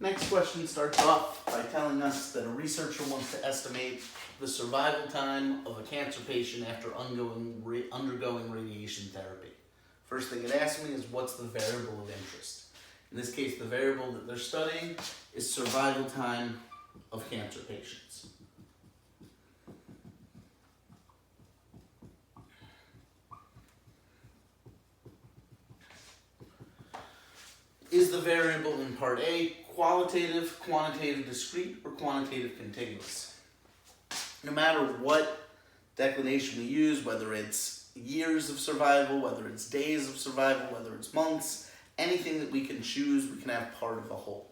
Next question starts off by telling us that a researcher wants to estimate the survival time of a cancer patient after undergoing radiation therapy. First thing it asks me is what's the variable of interest. In this case, the variable that they're studying is survival time of cancer patients. Is the variable in part A qualitative, quantitative discrete, or quantitative contiguous? No matter what declination we use, whether it's years of survival, whether it's days of survival, whether it's months, anything that we can choose, we can have part of a whole.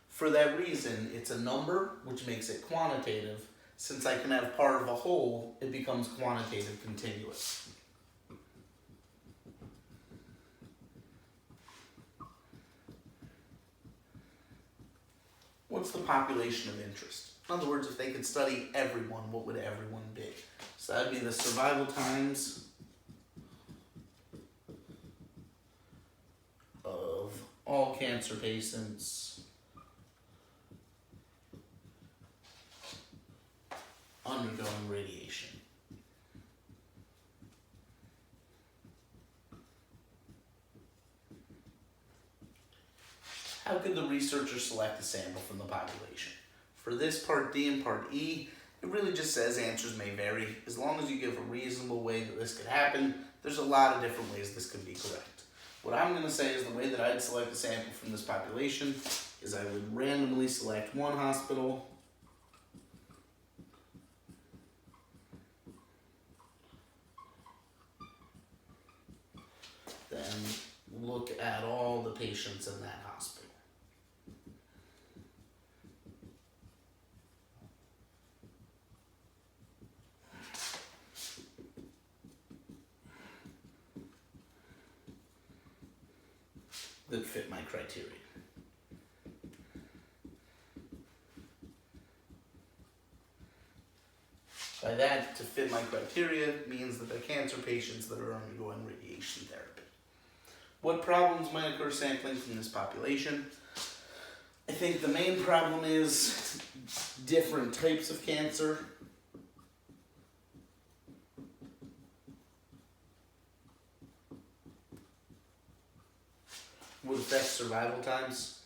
For that reason, it's a number, which makes it quantitative. Since I can have part of a whole, it becomes quantitative contiguous. What's the population of interest? In other words, if they could study everyone, what would everyone be? So that'd be the survival times of all cancer patients undergoing radiation. How could the researcher select a sample from the population? For this part D and part E, it really just says answers may vary. As long as you give a reasonable way that this could happen, there's a lot of different ways this could be correct. What I'm going to say is the way that I'd select a sample from this population is I would randomly select one hospital, then look at all the patients in that hospital. That fit my criteria. By that, to fit my criteria means that they're cancer patients that are undergoing radiation therapy. What problems might occur sampling from this population? I think the main problem is different types of cancer. Would affect survival times.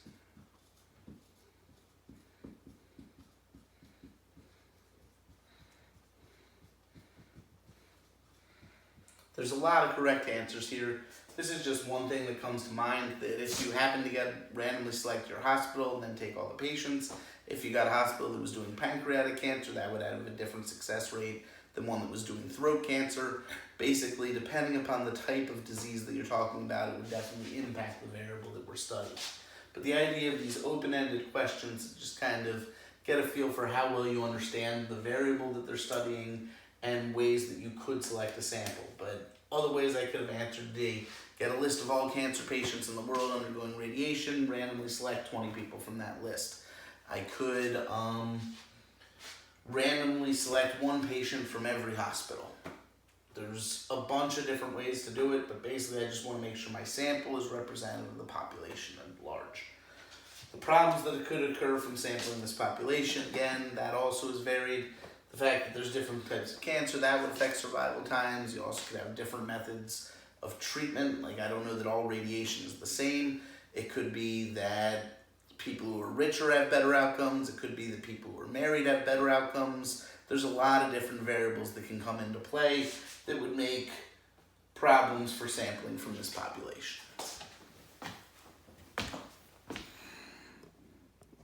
There's a lot of correct answers here. This is just one thing that comes to mind, that if you happen to randomly select your hospital and then take all the patients, if you got a hospital that was doing pancreatic cancer, that would have a different success rate than one that was doing throat cancer. Basically, depending upon the type of disease that you're talking about, it would definitely impact the variable that we're studying. But the idea of these open-ended questions is just kind of get a feel for how well you understand the variable that they're studying and ways that you could select a sample. But other ways I could have answered D, get a list of all cancer patients in the world undergoing radiation, randomly select 20 people from that list. I could randomly select one patient from every hospital. There's a bunch of different ways to do it, but basically I just want to make sure my sample is representative of the population at large. The problems that could occur from sampling this population, again, that also is varied. The fact that there's different types of cancer, that would affect survival times. You also could have different methods of treatment. Like, I don't know that all radiation is the same. It could be that people who are richer have better outcomes. It could be that people who are married have better outcomes. There's a lot of different variables that can come into play that would make problems for sampling from this population.